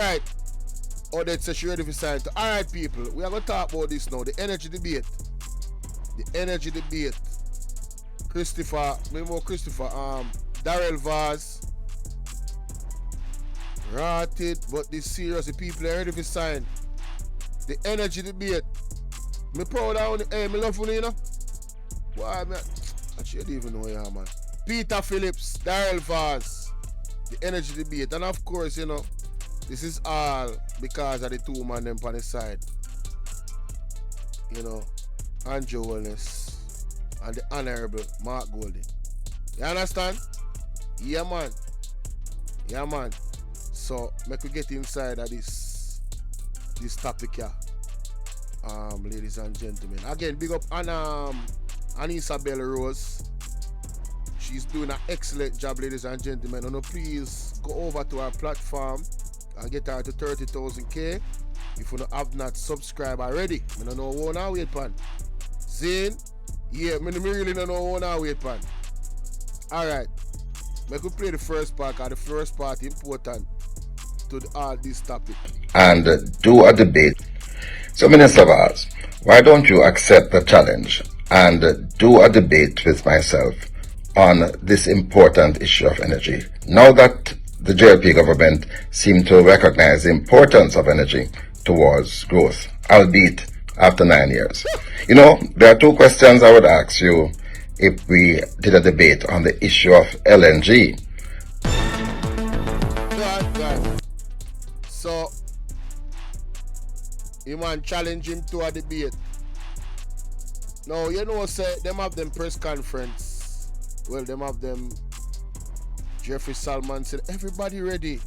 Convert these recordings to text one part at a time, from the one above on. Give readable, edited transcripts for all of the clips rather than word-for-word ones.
Alright. Odette says she ready for sign. Alright, people. We are going to talk about this now. The energy debate. The energy debate. Christopher. Daryl Vaz. Rotted. But this serious. The people are ready for sign. The energy debate. Me proud of you. Hey, me love you, you know. Why, man? I should even know you, man. Peter Phillips. Daryl Vaz. The energy debate. And of course, you know, this is all because of the two man them on the side. You know, Andrew Wellness and the Honorable Mark Goldie. You understand? Yeah, man. Yeah, man. So, make we get inside of this topic here. Ladies and gentlemen. Again, big up on Isabel Rose. She's doing an excellent job, ladies and gentlemen. And please go over to our platform and get her to 30,000K. If you have not subscribed already, I don't know who now wait pan. Zane, yeah, I really don't know who now wait pan. Alright, we could play the first part, because the first part is important to all this topic. And do a debate. So, Minister Vaz, why don't you accept the challenge and do a debate with myself on this important issue of energy? Now that the JLP government seem to recognize the importance of energy towards growth, albeit after 9 years. You know, there are two questions I would ask you if we did a debate on the issue of LNG. Right. So, you man challenge him to a debate. Now, you know, say, them have them press conference. Well, them have them. Jeffrey Salman said, everybody ready.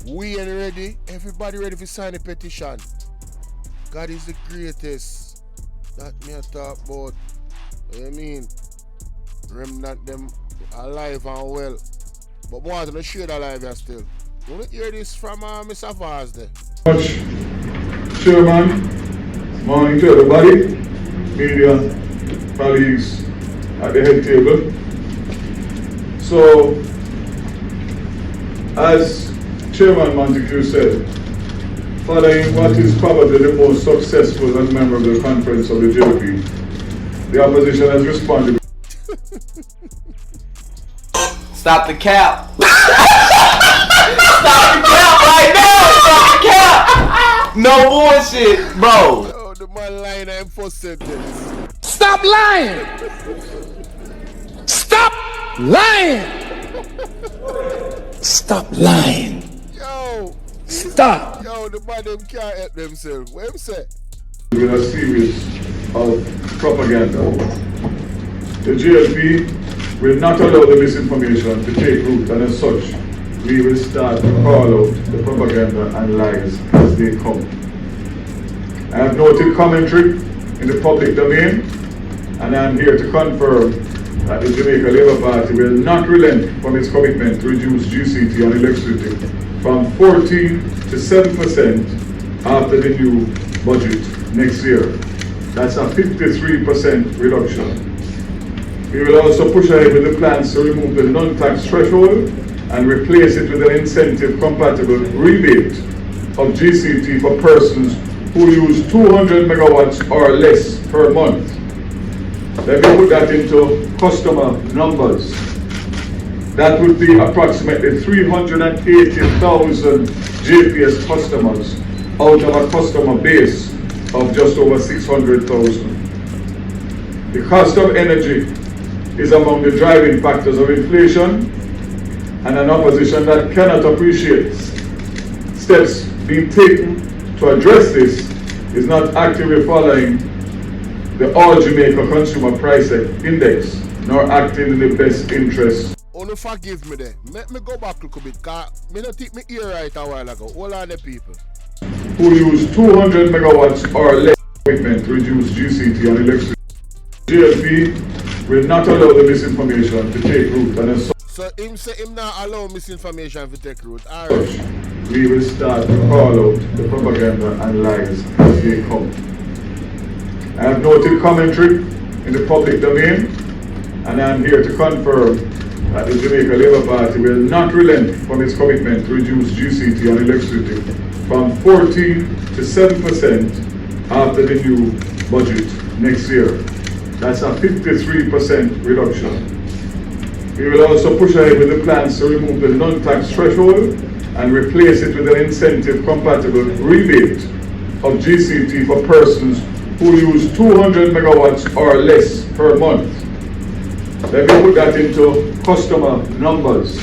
We ain't ready. Everybody ready to sign a petition. God is the greatest. That me I talk about. You know what I mean? Remnant them alive and well. But more than shade alive here still. You want to hear this from Mr. Vaz there? Chairman, morning to everybody, media, colleagues at the head table. So, as Chairman Montague said, following what is probably the most successful and memorable conference of the JLP, the opposition has responded. Stop the cap. Stop the cap right now. Stop the cap. No bullshit, bro. Oh, the man lying in first sentence. Stop lying. Stop lying. Stop lying. Yo. Stop. Yo, the man them can't help themselves. What him say? With a series of propaganda. The JLP will not allow the misinformation to take root, and as such, we will start to call out the propaganda and lies as they come. I have noted commentary in the public domain, and I am here to confirm that the Jamaica Labour Party will not relent from its commitment to reduce GCT on electricity from 14 to 7% after the new budget next year. That's a 53% reduction. We will also push ahead with the plans to remove the non-tax threshold and replace it with an incentive-compatible rebate of GCT for persons who use 200 megawatts or less per month. Let me put that into customer numbers. That would be approximately 380,000 JPS customers out of a customer base of just over 600,000. The cost of energy is among the driving factors of inflation, and an opposition that cannot appreciate steps being taken to address this is not actively following the All Jamaica Consumer Price Index, nor acting in the best interest. Oh, no, forgive me there. Let me go back a little bit, because I don't think my ear right a while ago. Hold on the people. Who use 200 megawatts or less equipment to reduce GCT on electricity. JLP will not allow the misinformation to take root, and as such, so him say him not allow misinformation to take root. Alright. We will start to call out the propaganda and lies as they come. I have noted commentary in the public domain, and I am here to confirm that the Jamaica Labour Party will not relent from its commitment to reduce GCT on electricity from 14 to 7% after the new budget next year. That's a 53% reduction. We will also push ahead with the plans to remove the non-tax threshold and replace it with an incentive-compatible rebate of GCT for persons who use 200 megawatts or less per month. Let me put that into customer numbers.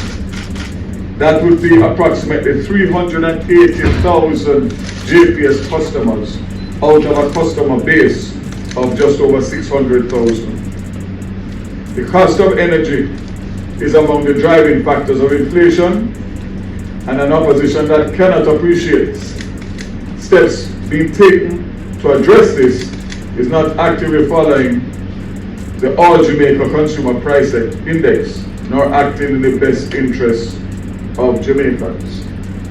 That would be approximately 380,000 JPS customers out of a customer base of just over 600,000. The cost of energy is among the driving factors of inflation, and an opposition that cannot appreciate steps being taken to address this is not actively following the All Jamaica Consumer Price Index, nor acting in the best interests of Jamaicans.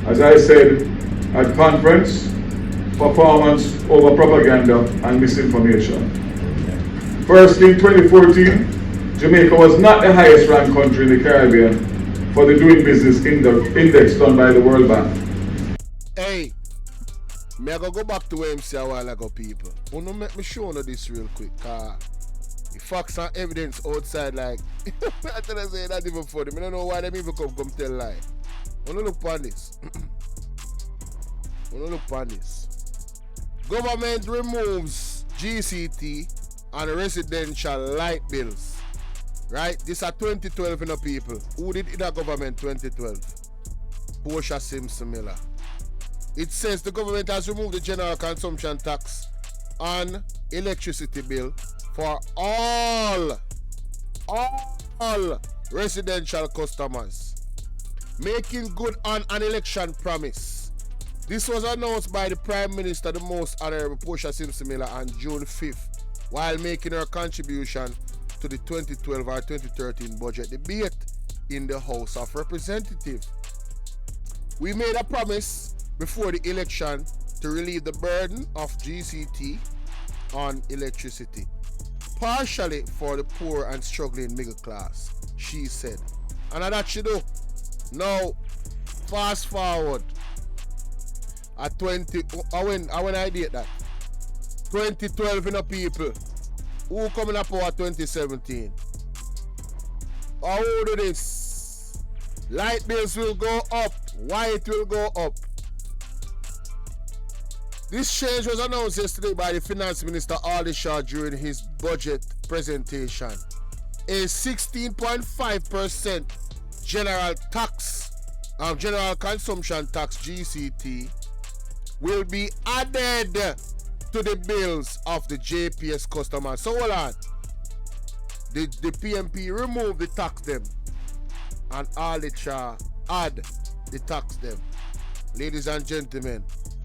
As I said at conference, performance over propaganda and misinformation. First, in 2014, Jamaica was not the highest ranked country in the Caribbean for the Doing Business Index done by the World Bank. Hey, me I go back to where I'm saying a while ago, people. Wanna make me show you this real quick, cause the facts and evidence outside, like, I tell you say that even funny. I don't know why them even come tell lie. Wanna look on this. Wanna look on this. Government removes GCT and residential light bills. Right? This are 2012 in the people. Who did in the government 2012? Portia Simpson Miller. It says the government has removed the general consumption tax on electricity bill for all residential customers, making good on an election promise. This was announced by the Prime Minister, the Most Honorable Portia Simpson Miller, on June 5th, while making her contribution to the 2012 or 2013 budget debate in the House of Representatives. We made a promise before the election to relieve the burden of GCT on electricity, partially for the poor and struggling middle class, she said. And that she do. Now, fast forward at when I did that, 2012 in the people. Who coming up over 2017? How do this? Light bills will go up. White will go up. This change was announced yesterday by the Finance Minister Aldi Shaw during his budget presentation. A 16.5% general consumption tax GCT will be added to the bills of the JPS customers. So hold on. The PMP remove the tax them and Aldi Shaw add the tax them. Ladies and gentlemen,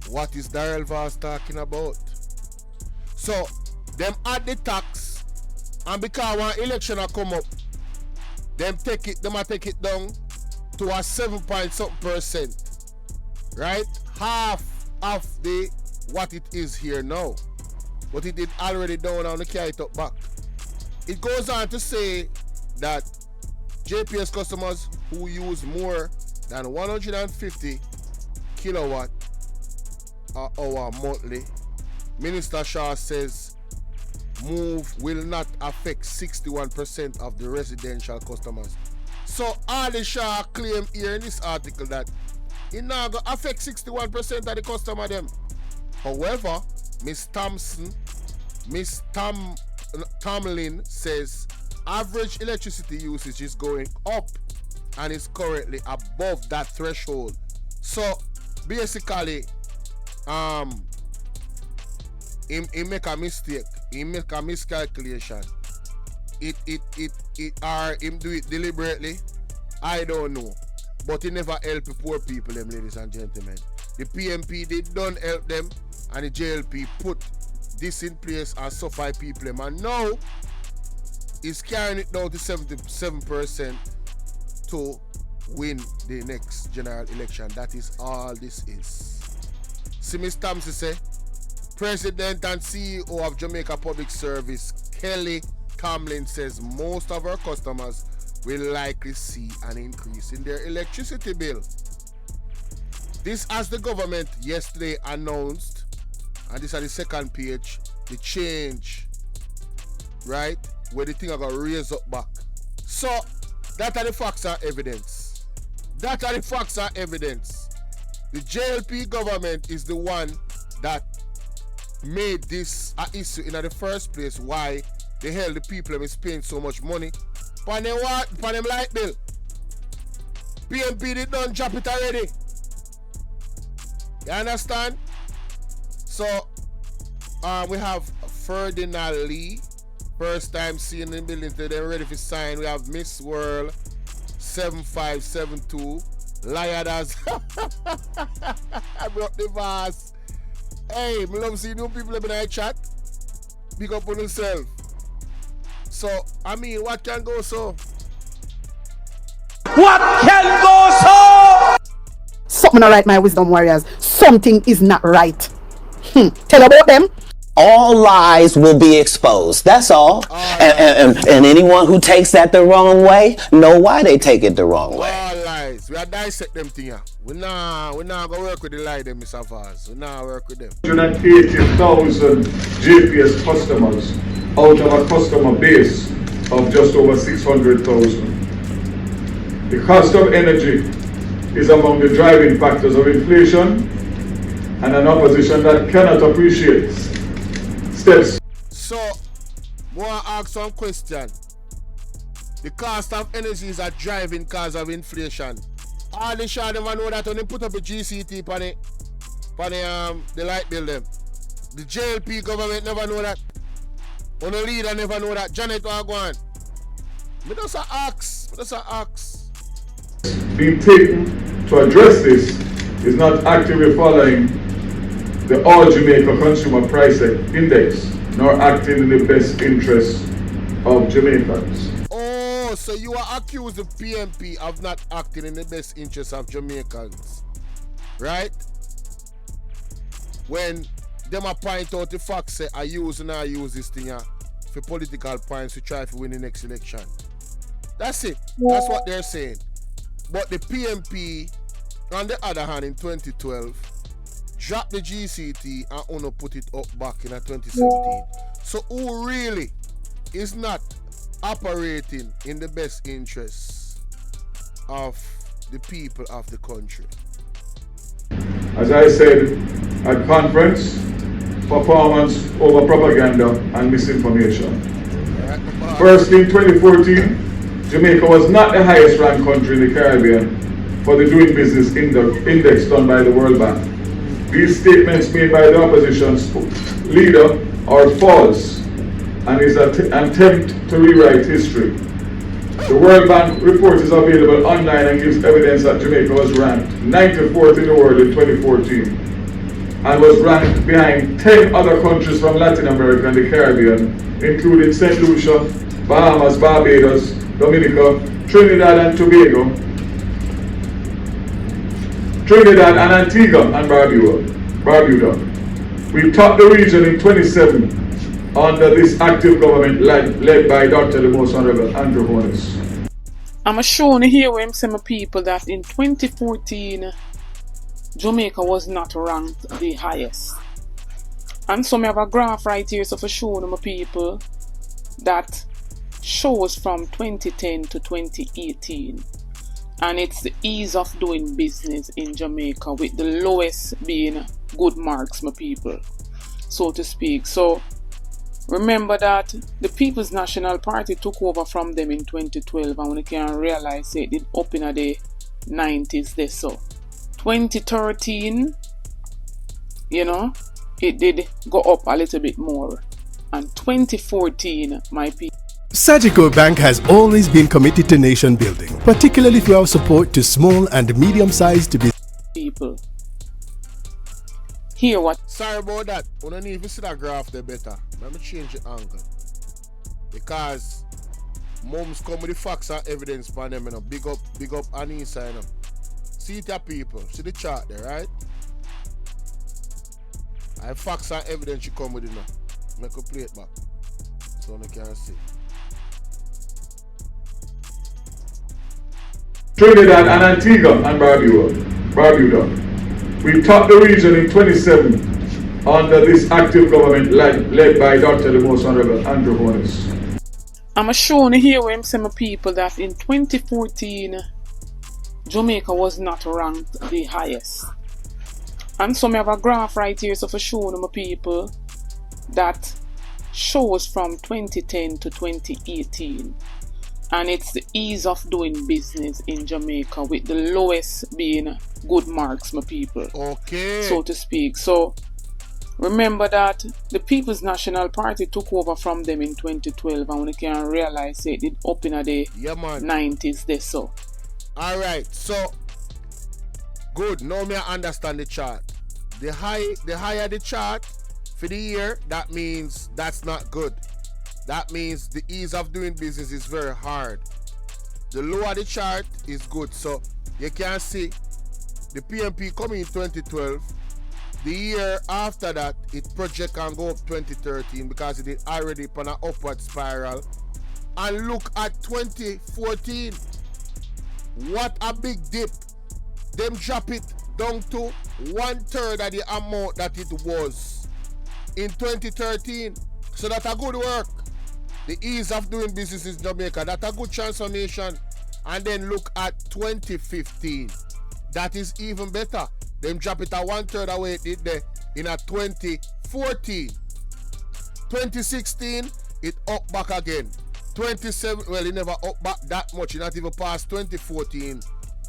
what is Daryl Vaz talking about? So, them add the tax, and because one election a come up, them take it down to a 7.something%. Right? Half of the what it is here now. But it did already down and they carry it up back. It goes on to say that JPS customers who use more than 150 kilowatt hour monthly, Minister Shaw says move will not affect 61% of the residential customers. So Aldi Shaw claim here in this article that it not going to affect 61% of the customer them. However, Miss Tomlin says average electricity usage is going up and is currently above that threshold. So basically, he make a mistake. He make a miscalculation. Him do it deliberately. I don't know. But he never help the poor people, them ladies and gentlemen. The PMP did don't help them, and the JLP put this in place and suffer people them. And now he's carrying it down to 77% to win the next general election. That is all this is. See, Ms. Thompson say, President and CEO of Jamaica Public Service, Kelly Tomlin, says most of our customers will likely see an increase in their electricity bill. This as the government yesterday announced, and this is the second page, the change, right? Where the thing are going to raise up back. So, that are the facts and evidence. That are the facts and evidence. The JLP government is the one that made this an issue in the first place. Why the hell the people have spent so much money on them light bill? PMP did not drop it already. You understand? So we have Ferdinand Lee, first time seeing the building, they're ready for sign. We have Miss World 7572, Liadas. I brought the vase. Hey, I love seeing new people in the chat. Big up on yourself. So, I mean, what can go so? What can go so? Something not right, my wisdom warriors. Something is not right. Tell about them. All lies will be exposed. That's all. And anyone who takes that the wrong way, know why they take it the wrong way. All lies. We are dissect them thing here. We now go work with the lie them, Mr. Vaz. We now work with them. 180,000 JPS customers out of a customer base of just over 600,000. The cost of energy is among the driving factors of inflation, and an opposition that cannot appreciate steps. So, more ask some question. The cost of energy is a driving cause of inflation. All the shah never know that when they put up a GCT for the light bill them. The JLP government never know that. On the leader never know that. Janet will go on. Me just ask. Being taken to address this is not actively following the All Jamaica Consumer Price Index, nor acting in the best interest of Jamaicans. Oh, so you are accused of PMP of not acting in the best interest of Jamaicans, right? When them a point out the fact say I use this thing for political points to try to win the next election. That's it. That's what they're saying. But the PMP, on the other hand, in 2012, dropped the GCT and Uno put it up back in 2017. So who really is not operating in the best interests of the people of the country? As I said at conference, performance over propaganda and misinformation. First, in 2014, Jamaica was not the highest ranked country in the Caribbean for the Doing Business Index done by the World Bank. These statements made by the opposition's leader are false and is an attempt to rewrite history. The World Bank report is available online and gives evidence that Jamaica was ranked 94th in the world in 2014 and was ranked behind 10 other countries from Latin America and the Caribbean, including St. Lucia, Bahamas, Barbados, Dominica, Trinidad and Tobago, Trinidad and Antigua and Barbuda. We topped the region in 27 under this active government led by Dr. the Most Honorable Andrew Holness. I'm showing here where I'm saying people that in 2014 Jamaica was not ranked the highest. And so I have a graph right here so for showing my people that shows from 2010 to 2018. And it's the ease of doing business in Jamaica, with the lowest being good marks, my people, so to speak. So remember that the People's National Party took over from them in 2012, and we can realize it did up in the 90s there. So 2013, it did go up a little bit more. And 2014, my people. Sagicor Bank has always been committed to nation building, particularly through our support to small and medium-sized people. Hear what? Sorry about that. We don't need to see that graph there better. Let me change the angle. Because mums come with the facts and evidence for them, Big up Anissa, See it, people. See the chart there, right? I have facts and evidence you come with it now. Make a play it back so you can see. Trinidad and Antigua and Barbuda. We topped the region in 27 under this active government led by Dr. the Most Honorable Andrew Holness. I'm showing here where I'm saying, my people, that in 2014, Jamaica was not ranked the highest. And so I have a graph right here, so for showing my people that shows from 2010 to 2018. And it's the ease of doing business in Jamaica, with the lowest being good marks, my people. Okay. So to speak. So remember that the People's National Party took over from them in 2012, and we can realize it did up in the 90s there. So alright, so good. Now me I understand the chart. The higher the chart for the year, that means that's not good. That means the ease of doing business is very hard. The lower the chart is good. So you can see the PMP coming in 2012. The year after that, it project can go up 2013 because it is already on an upward spiral. And look at 2014. What a big dip. Them drop it down to 1/3 of the amount that it was in 2013. So that's a good work. The ease of doing business in Jamaica, that's a good transformation. And then look at 2015. That is even better. Them drop it at 1/3 of what it did there in a 2014. 2016, it up back again. 27, well, it never up back that much. It not even past 2014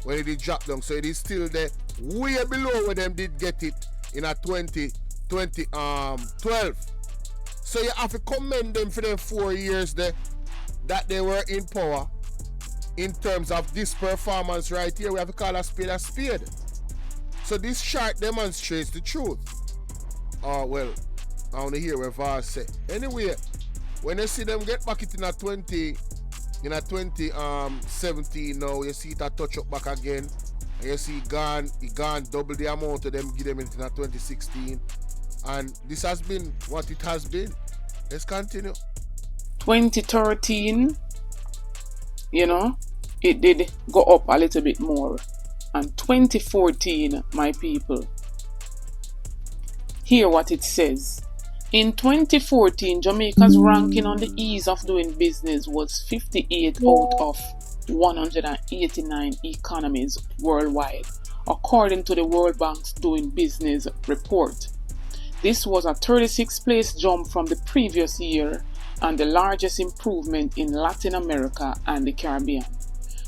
when it did drop down. So it is still there, way below where them did get it in a 2012. So you have to commend them for them 4 years there that they were in power. In terms of this performance right here, we have to call a spade a spade. So this chart demonstrates the truth. Oh well, I want to hear what Vaz say. Anyway, when you see them get back it in a 2017 now, you see it a touch up back again. And you see it gone double the amount of them give them it in a 2016. And this has been what it has been. Let's continue. 2013, you know, it did go up a little bit more. And 2014, my people, hear what it says. In 2014, Jamaica's ranking on the ease of doing business was 58 out of 189 economies worldwide, according to the World Bank's Doing Business report. This was a 36th place jump from the previous year and the largest improvement in Latin America and the Caribbean.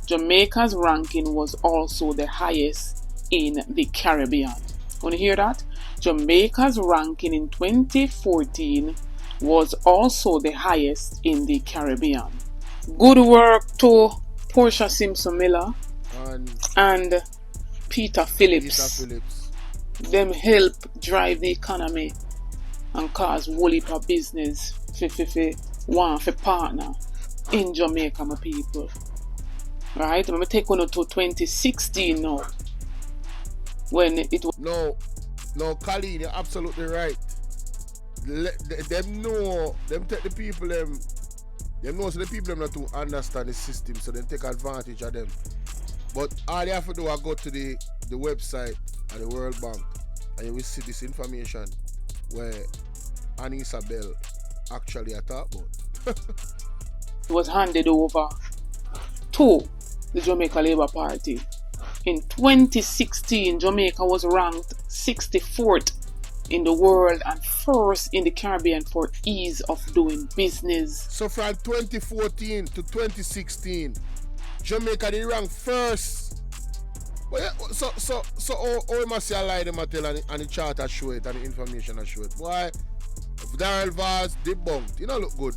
Jamaica's ranking was also the highest in the Caribbean. Want to hear that? Jamaica's ranking in 2014 was also the highest in the Caribbean. Good work to Portia Simpson-Miller and Peter Phillips. Them help drive the economy and cause whole heap of business for partner in Jamaica, my people. Right? I'm going to take on to 2016 now. When it was... No, Colleen, you're absolutely right. Them take the people, them know so the people them not to understand the system, so they take advantage of them. But all you have to do is go to the website of the World Bank and you will see this information where Annie Isabel actually talked about. It was handed over to the Jamaica Labour Party. In 2016, Jamaica was ranked 64th in the world and first in the Caribbean for ease of doing business. So from 2014 to 2016, Jamaica did rank first. But yeah, so all must say a lie them tell and the chart I show it and the information I show it. Why? If Daryl Vaz debunked, you know look good.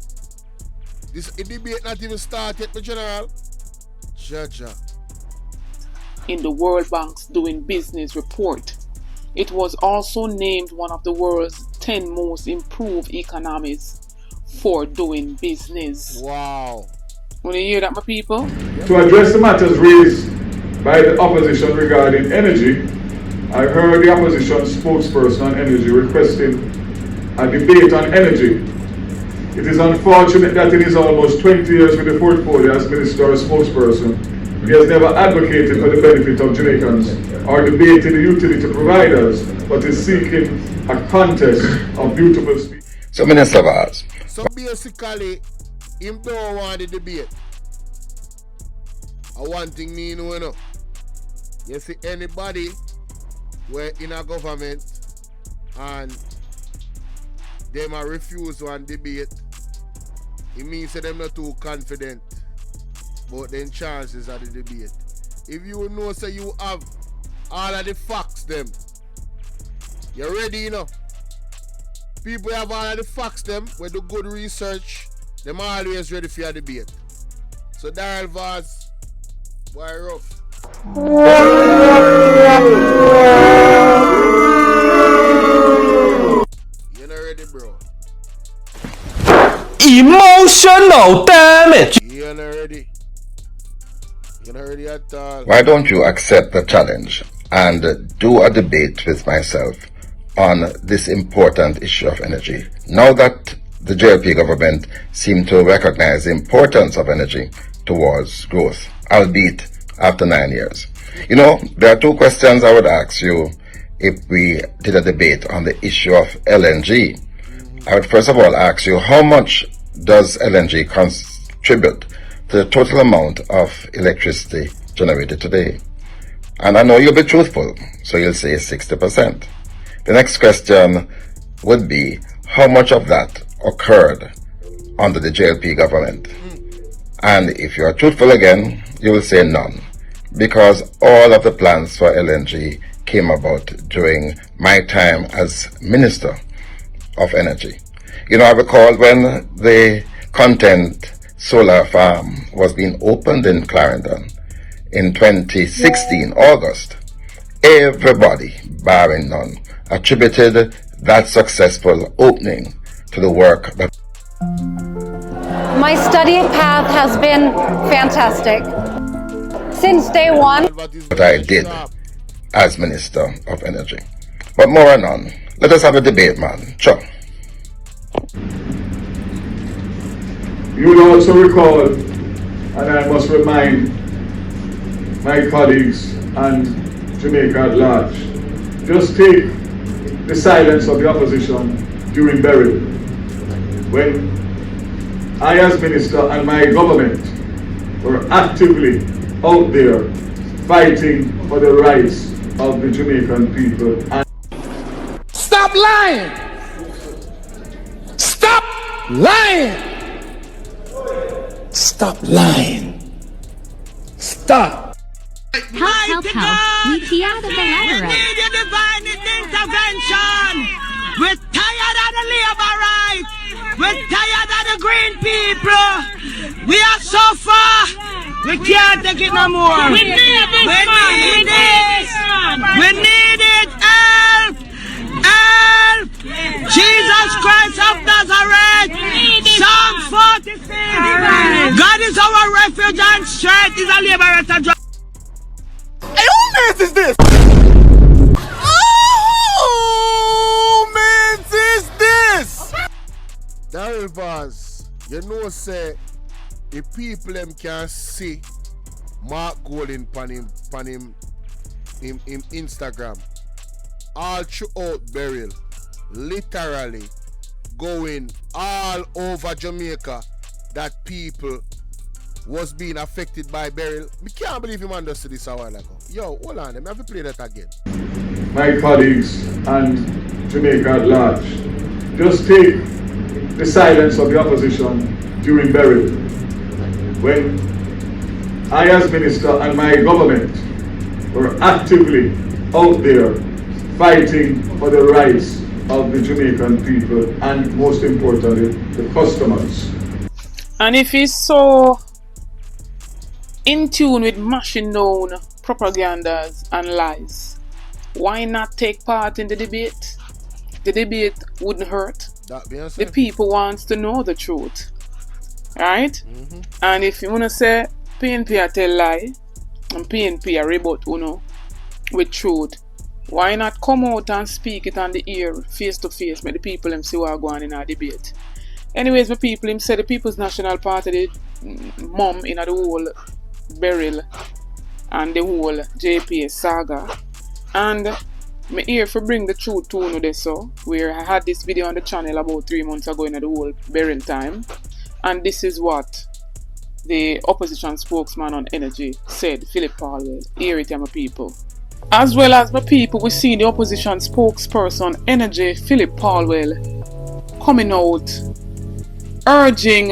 This debate not even started, but general. Jaja. In the World Bank's Doing Business report. It was also named one of the world's 10 most improved economies for doing business. Wow. Want to hear that, my people? To address the matters raised by the opposition regarding energy, I heard the opposition spokesperson on energy requesting a debate on energy. It is unfortunate that in his almost 20 years with the portfolio as minister or spokesperson, He has never advocated for the benefit of Jamaicans or debated the utility providers, but is seeking a contest of beautiful speech. So, Minister Vaz. So basically, him don't want the debate. One thing me know. You see anybody where in a government and them a refuse one debate, it means that them not too confident about the chances of the debate. If you know say you have all of the facts them, you're ready, you know. People have all of the facts them, we do good research, them always ready for your debate. So Daryl Vaz, boy rough. You're not ready, bro. Emotional damage. You're not ready. You're not ready at all. Why don't you accept the challenge and do a debate with myself on this important issue of energy? Now that the JLP government seemed to recognize the importance of energy towards growth, albeit after 9 years. You know, there are two questions I would ask you if we did a debate on the issue of LNG. I would first of all ask you, how much does LNG contribute to the total amount of electricity generated today? And I know you'll be truthful, so you'll say 60%. The next question would be, how much of that occurred under the JLP government? And if you are truthful again, you will say none, because all of the plans for LNG came about during my time as Minister of Energy. You know, I recall when the Content Solar Farm was being opened in Clarendon in 2016, August, everybody, barring none, attributed that successful opening to the work that my study path has been fantastic. Since day one, what I did as Minister of Energy. But more on none. Let us have a debate, man. Sure. You will also recall, and I must remind my colleagues and Jamaica at large, just take the silence of the opposition during Beryl, when I as Minister and my government were actively out there fighting for the rights of the Jamaican people. And Stop lying! Stop lying! Stop lying! Stop! Help, we hear the We need your divine intervention! We're tired of the labor rights! We're tired of the green people! We are so far! We can't take it no more! We need this! We need this! We need it! Help! Help! Jesus Christ of Nazareth! Psalm 46! God is our refuge and strength is a liberator. Hey, who mans is this? Who mans is this? Daryl Vaz, you know say the people them can see Mark Golding pan him Instagram all throughout Beryl, literally going all over Jamaica that people was being affected by Beryl. We can't believe him understood this a while ago. Yo, hold on, let me have to play that again. my colleagues and Jamaica at large, just take the silence of the opposition during Beryl, when I as Minister and my government were actively out there fighting for the rights of the Jamaican people and, most importantly, the customers. And if he's so in tune with mashing down propagandas and lies, why not take part in the debate? The debate wouldn't hurt. The people wants to know the truth, right? And if you wanna say PNP a tell lie and PNP a rebut, with truth, why not come out and speak it on the ear, face to face, make the people them see what are going in our debate? Anyways, my people, him say the People's National Party, the mom in the whole Beryl and the whole JPS saga. And me here for bring the truth to you this, so where I had this video on the channel about 3 months ago in the whole Beryl time. And this is what the opposition spokesman on energy said, Philip Paulwell. Hear it, my people. As well as my people, we see the opposition spokesperson on energy, Philip Paulwell, coming out urging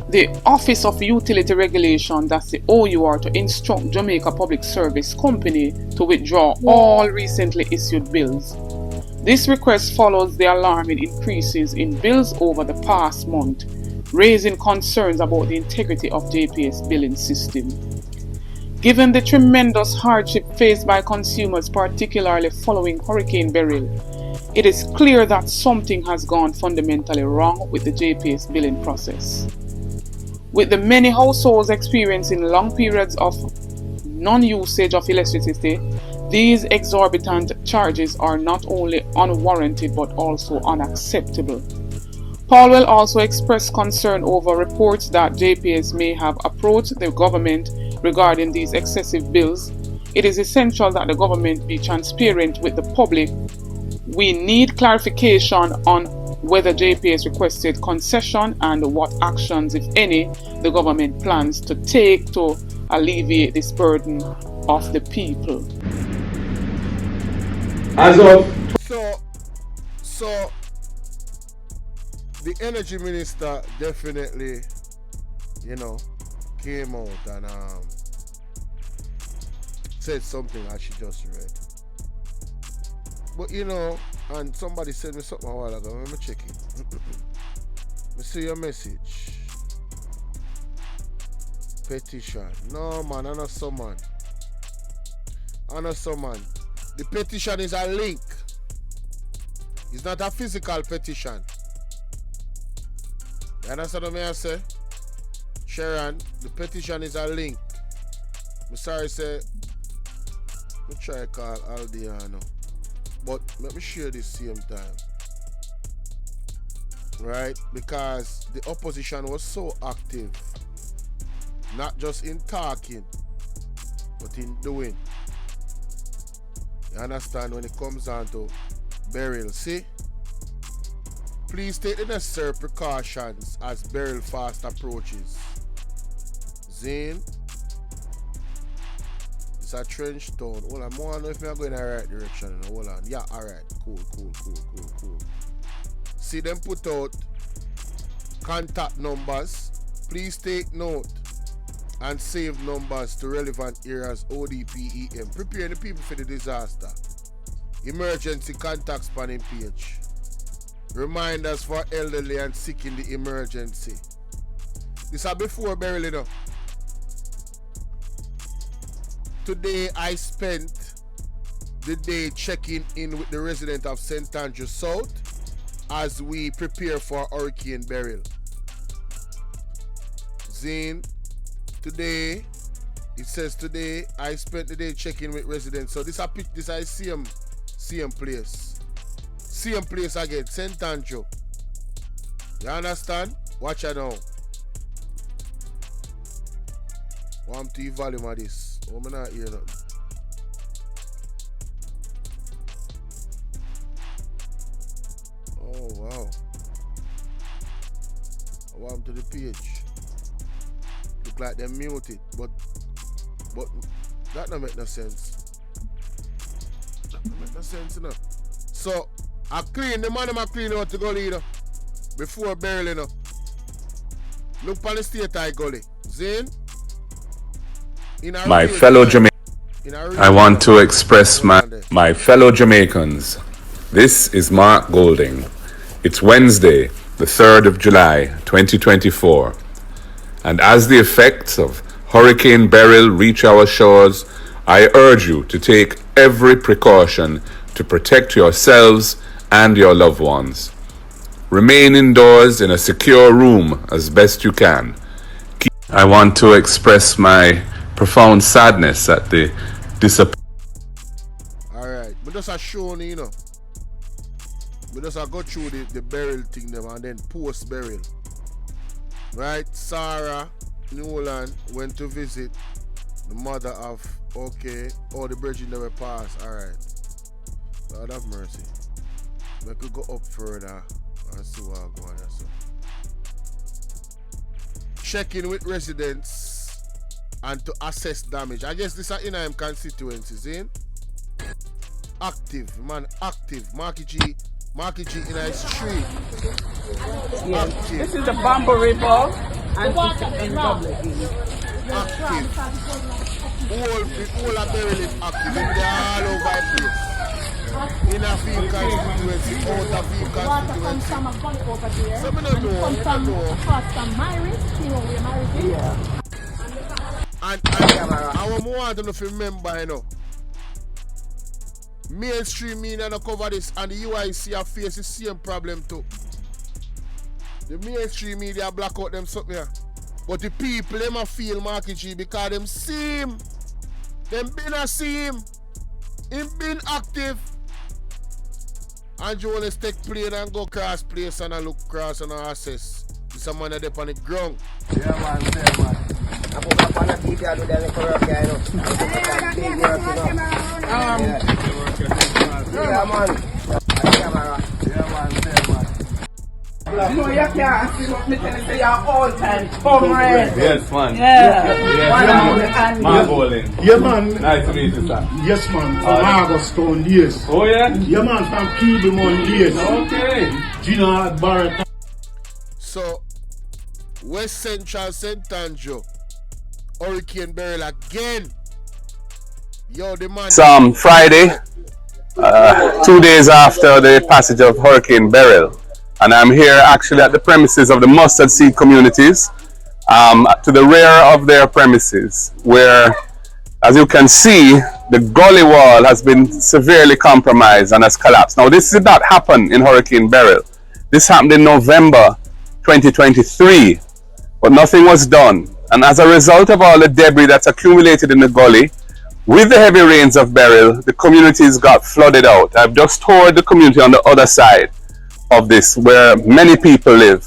the Office of Utility Regulation, that's the OUR, to instruct Jamaica Public Service Company to withdraw all recently issued bills. This request follows the alarming increases in bills over the past month, raising concerns about the integrity of JPS billing system. Given the tremendous hardship faced by consumers, particularly following Hurricane Beryl, it is clear that something has gone fundamentally wrong with the JPS billing process. With the many households experiencing long periods of non-usage of electricity, these exorbitant charges are not only unwarranted but also unacceptable. Paulwell also expressed concern over reports that JPS may have approached the government regarding these excessive bills. It is essential that the government be transparent with the public. We need clarification on whether JPS requested concession and what actions, if any, the government plans to take to alleviate this burden of the people. As of So the energy minister definitely, came out and said something as she just read. But and somebody said me something a while ago. Let me check it. Me see your message. Petition. No man, I know someone. The petition is a link. It's not a physical petition. You understand what I say? Sharon, the petition is a link. I'm sorry, say. Let me try to call Aldiano. But let me share this same time. Right? Because the opposition was so active. Not just in talking, but in doing. You understand when it comes down to Beryl? See? Please take the necessary precautions as Beryl fast approaches. Zane. It's a trench town. Hold on, I don't know if I'm going in the right direction. Hold on. Yeah, alright. Cool. See them put out contact numbers. Please take note and save numbers to relevant areas ODPEM. Prepare the people for the disaster. Emergency contact spanning page. Reminders for elderly and sick in the emergency. This is before Beryl, Today I spent the day checking in with the resident of St. Andrew South as we prepare for Hurricane Beryl. Zane, today, it says today I spent the day checking with residents. So this I same place. Same place again, St. Andrew. You understand? Watch it now. Want to volume of this. Oh, I'm not hear nothing. Oh, wow. I want to the page. Look like they're muted, but that don't make no sense. That don't make no sense, you know. So, I clean, the man I clean out to go leader before Beryl, you know. Look on the state I gully. Zane? My fellow Jamaicans, I want to express my fellow Jamaicans. This is Mark Golding. It's Wednesday, the 3rd of July, 2024. And as the effects of Hurricane Beryl reach our shores, I urge you to take every precaution to protect yourselves and your loved ones. Remain indoors in a secure room as best you can. I want to express my profound sadness at the disappearance. Alright, but just a show, you know. We just go through the Beryl thing them and then post Beryl. Right? Sarah, Newland went to visit the mother of, all the bridging that were passed. Alright. Lord have mercy. We could go up further and see what I'm going on. So. Checking with residents and to assess damage. I guess these are in our constituencies, eh? Active, man, active. Marky G in our street. Yeah. Active. This is the Bamboo River and Active. All are Beryl is active. They're all over the place. In a field constituency, out of field constituency. So I don't know. And I want them to remember, you know. Mainstream media don't cover this, and the UIC have faced the same problem too. The mainstream media black out them something here. But the people them a feel Marky G because them see him. Them been a see him. Him been active. And you want to take plane and go cross place and I look cross and I assess. This a man up on the ground. Yeah man, yeah man. I put up on a TV and do them for work, you know. Yeah man. Yeah man. You know you can't see what me tell you, say you're all time comrade. Yes, man. Yeah. Man bowling. Yeah, man. Nice to meet you, sir. Yes, man. From Augustone days. Oh, yeah? Yeah, man. From Peeblemon days. Okay. Gina Barrett. So, West Central St. Andrew, Hurricane Beryl again. Yo, the man. Friday, 2 days after the passage of Hurricane Beryl. And I'm here actually at the premises of the Mustard Seed Communities, to the rear of their premises, where, as you can see, the gully wall has been severely compromised and has collapsed. Now, this did not happen in Hurricane Beryl. This happened in November 2023, but nothing was done. And as a result of all the debris that's accumulated in the gully, with the heavy rains of Beryl, the communities got flooded out. I've just toured the community on the other side of this, where many people live,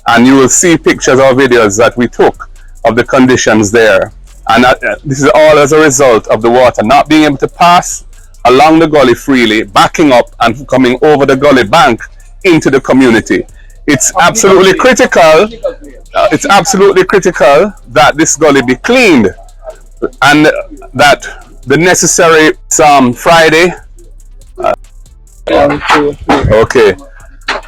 and you will see pictures or videos that we took of the conditions there. And this is all as a result of the water not being able to pass along the gully freely, backing up and coming over the gully bank into the community. It's absolutely critical. It's absolutely critical that this gully be cleaned, and that the necessary Friday. Okay.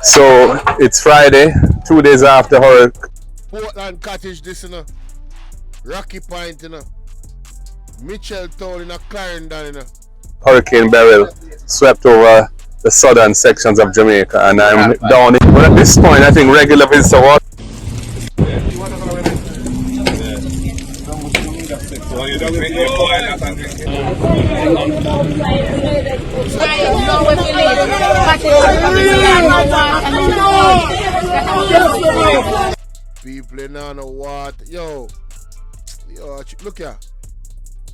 So it's Friday, 2 days after Hurricane. Portland Cottage, this, you know. Rocky Point, you know. Mitchelltown, you know. Clarendon, you know. Hurricane Beryl swept over the southern sections of Jamaica, and I'm down in. But at this point, I think regular visitor water. People in on the water. Yo, look here.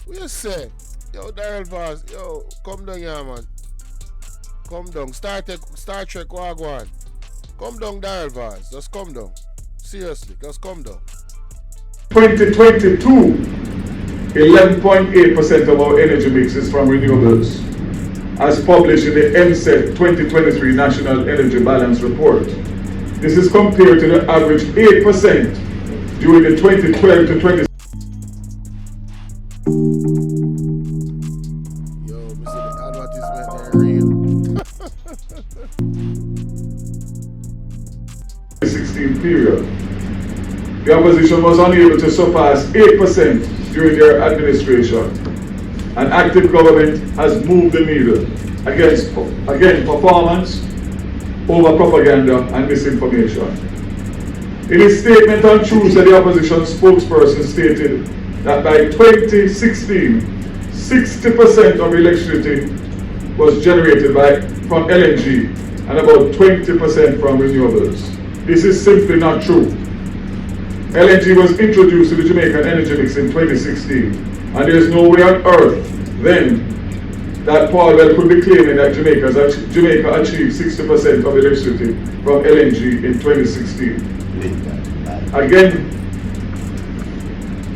What you say? Yo, Daryl Vaz, yo, come down here, man. Come down. Star Trek Wagwan. Come down, Daryl Vaz. Just come down. Seriously, just come down. 2022, 11.8% of our energy mix is from renewables, as published in the MSET 2023 National Energy Balance Report. This is compared to the average 8% during the 2012 to 20. Yo, Mr. The advertisement are real. 2016 period. The opposition was unable to surpass 8% during their administration. An active government has moved the needle against, again, performance over propaganda and misinformation. In his statement on Tuesday, the opposition spokesperson stated that by 2016, 60% of electricity was generated from LNG and about 20% from renewables. This is simply not true. LNG was introduced to the Jamaican energy mix in 2016, and there is no way on earth then that Paulwell could be claiming that Jamaica achieved 60% of electricity from LNG in 2016. Again,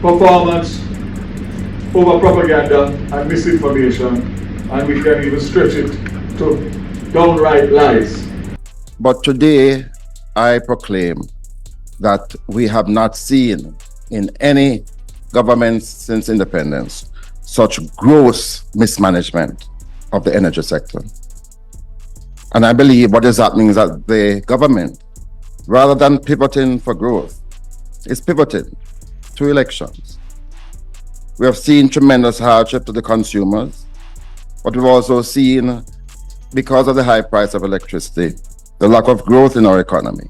performance over propaganda and misinformation, and we can even stretch it to downright lies. But today, I proclaim that we have not seen in any government since independence such gross mismanagement of the energy sector. And I believe what is happening is that the government, rather than pivoting for growth, is pivoting to elections. We have seen tremendous hardship to the consumers, but we've also seen, because of the high price of electricity, the lack of growth in our economy.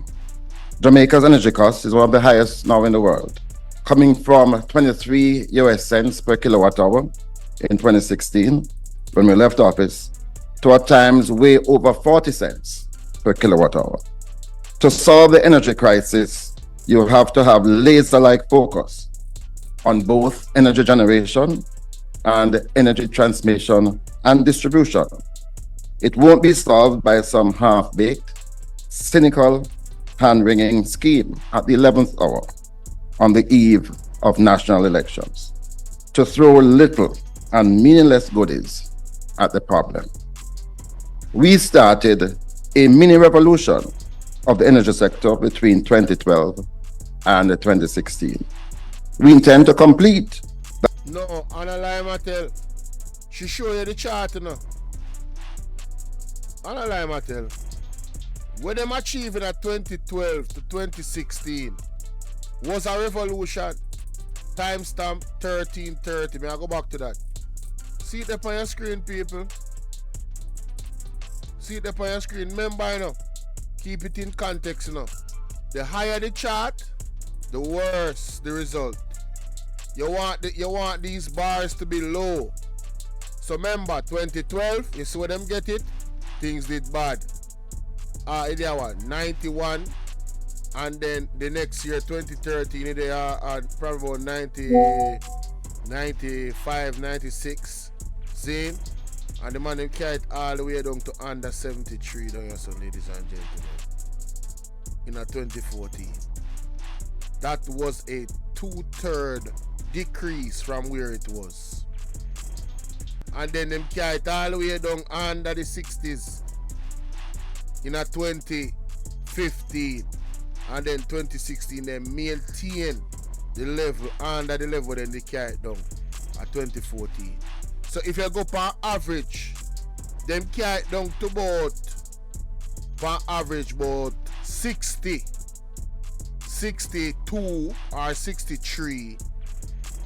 Jamaica's energy cost is one of the highest now in the world, coming from 23 US cents per kilowatt hour in 2016, when we left office, to at times way over 40 cents per kilowatt hour. To solve the energy crisis, you have to have laser-like focus on both energy generation and energy transmission and distribution. It won't be solved by some half-baked, cynical, hand-wringing scheme at the 11th hour on the eve of national elections to throw little and meaningless goodies at the problem. We started a mini revolution of the energy sector between 2012 and 2016. We intend to complete. No, Anna Matel, she show you the chart, you know. Anna Matel, what them achieving at 2012 to 2016 was a revolution. Timestamp 1330. May I go back to that? See it up on your screen, people. See it up on your screen. Remember, you know, keep it in context, you know. The higher the chart, the worse the result. You want these bars to be low. So remember, 2012, you see where them get it? Things did bad. There was 91, and then the next year, 2013, they are probably about 90, 95, 96. See? And the man them carried all the way down to under 73 down here, so ladies and gentlemen. In a 2014. That was a 2/3 decrease from where it was. And then them carried all the way down under the 60s in a 2015. And then 2016 they maintain the level under the level, then they carried down at 2014. So if you go per average, them carried down to about per average about 60, 62 or 63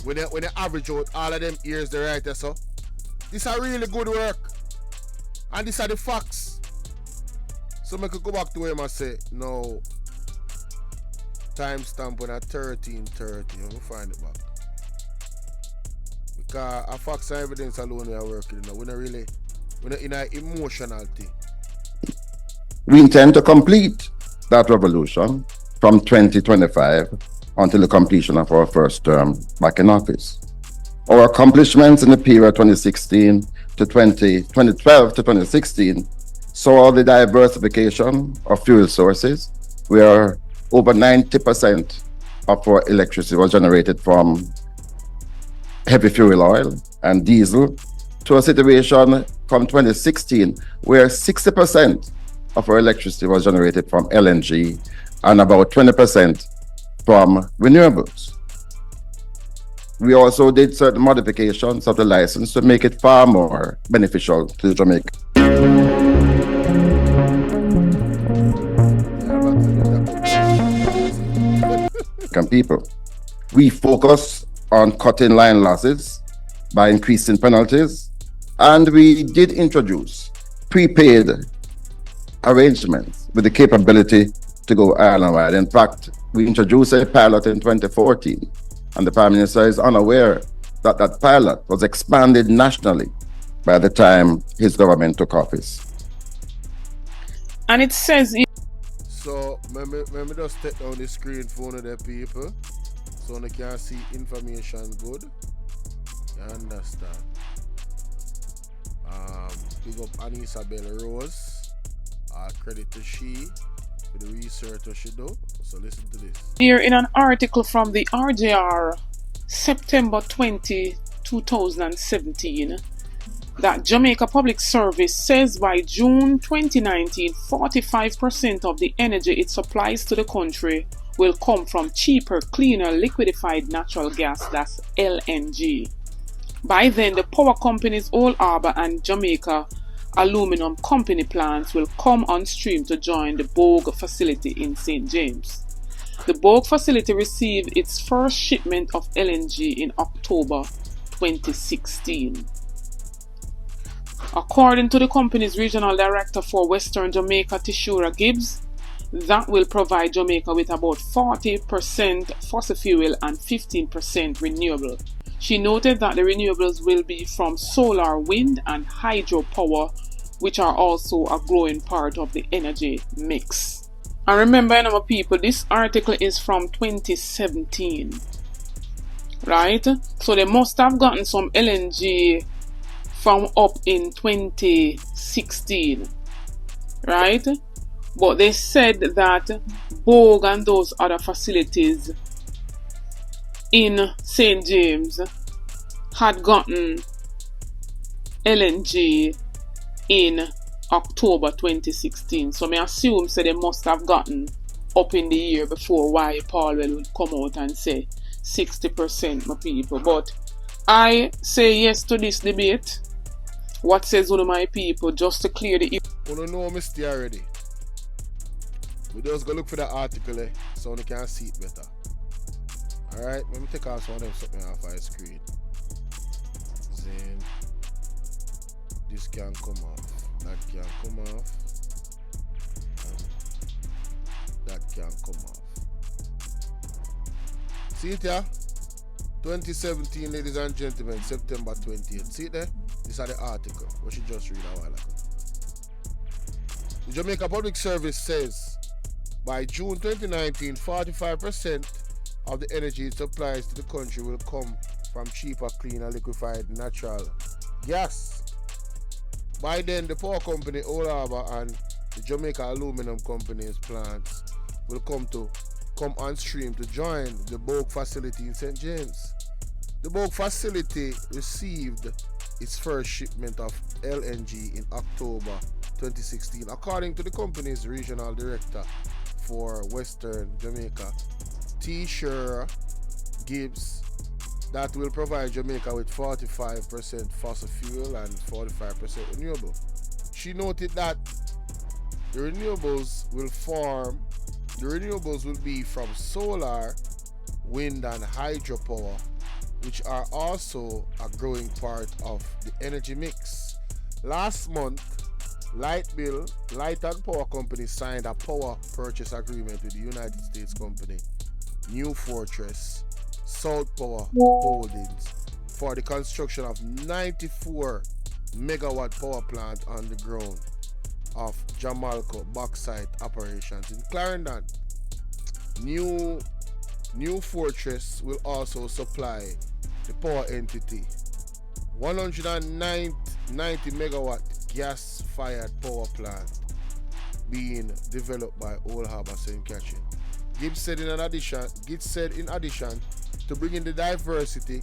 when they average out all of them years the right, so this are really good work, and these are the facts. So I could go back to where I say no timestamp on a 1330. I'm gonna find it back. Because a facts and evidence alone we are working, you know. We're not in an emotional thing. We intend to complete that revolution from 2025 until the completion of our first term back in office. Our accomplishments in the period 2012 to 2016 saw the diversification of fuel sources, where over 90% of our electricity was generated from heavy fuel oil and diesel, to a situation from 2016 where 60% of our electricity was generated from LNG and about 20% from renewables. We also did certain modifications of the license to make it far more beneficial to the Jamaican people. We focus on cutting line losses by increasing penalties, and we did introduce prepaid arrangements with the capability to go island-wide. In fact, we introduced a pilot in 2014, and the Prime Minister is unaware that that pilot was expanded nationally by the time his government took office. And it says... So, let me just take down the screen for one of the people so they can see information good. You understand? Big up Anissa Bell Rose. Credit to she for the research that she do. So listen to this. Here in an article from the RJR, September 20, 2017, that Jamaica Public Service says by June 2019, 45% of the energy it supplies to the country will come from cheaper, cleaner, liquefied natural gas, that's LNG. By then, the power companies Old Harbour and Jamaica Aluminum Company plants will come on stream to join the Bogue facility in St. James. The Bogue facility received its first shipment of LNG in October 2016. According to the company's regional director for Western Jamaica, Tishura Gibbs, that will provide Jamaica with about 40% fossil fuel and 15% renewable. She noted that the renewables will be from solar, wind, and hydropower, which are also a growing part of the energy mix. And remember, my people, this article is from 2017, right? So they must have gotten some LNG from up in 2016, right? But they said that Bogue and those other facilities in St. James had gotten LNG in October 2016. So I assume they must have gotten up in the year before why Paulwell would come out and say 60%, my people. But I say yes to this debate. What says one of my people, just to clear the... You don't know Misty already. We just go look for the article, so we can see it better. Alright, let me take out some of them something off my screen. Then this can come off. That can come off. And that can come off. See it here? 2017, ladies and gentlemen, September 20th. See it there? These are the article. What you just read a while ago. The Jamaica Public Service says by June 2019, 45% of the energy it supplies to the country will come from cheaper, cleaner, liquefied natural gas. By then, the power company Old Harbour and the Jamaica Aluminum Company's plants will come on stream to join the Bogue facility in St. James. The Bogue facility received its first shipment of LNG in October 2016, according to the company's regional director for Western Jamaica, Tishura Gibbs. That will provide Jamaica with 45% fossil fuel and 45% renewable. She noted that the renewables will be from solar, wind, and hydropower, which are also a growing part of the energy mix. Last month, Light and Power Company signed a power purchase agreement with the United States company New Fortress South Power Holdings for the construction of 94 megawatt power plant on the ground of Jamalco bauxite operations in Clarendon. New Fortress will also supply the power entity 190 megawatt gas-fired power plant being developed by Old Harbour St. Catherine. Gibbs said in addition to bringing the diversity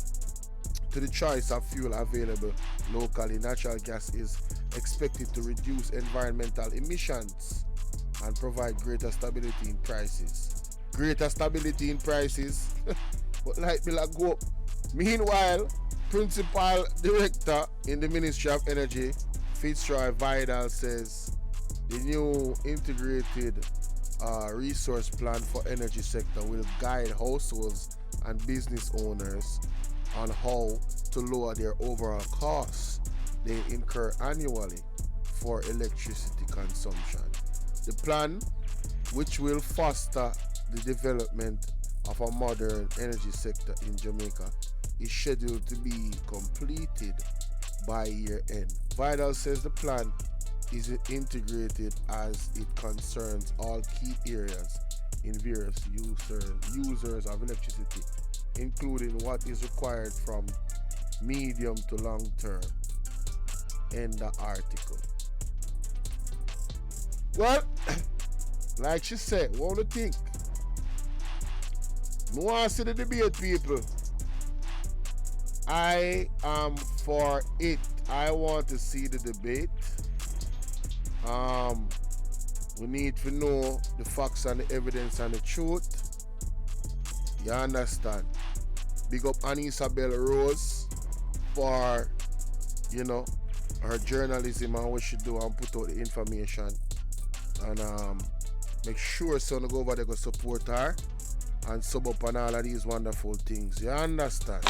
to the choice of fuel available locally, natural gas is expected to reduce environmental emissions and provide greater stability in prices. Greater stability in prices, but like Bill go up. Meanwhile, Principal Director in the Ministry of Energy, Fitzroy Vidal, says the new integrated resource plan for energy sector will guide households and business owners on how to lower their overall costs they incur annually for electricity consumption. The plan, which will foster the development of a modern energy sector in Jamaica, is scheduled to be completed by year end. Vidal says the plan is integrated as it concerns all key areas in various users of electricity, including what is required from medium to long term. End the article. Well, like she said, what do you think? I want to see the debate, people. I am for it. I want to see the debate. We need to know the facts and the evidence and the truth. You understand? Big up Annie Isabel Rose for, you know, her journalism and what she do and put out the information. And make sure son go over there go support her and sub up on all of these wonderful things. You understand?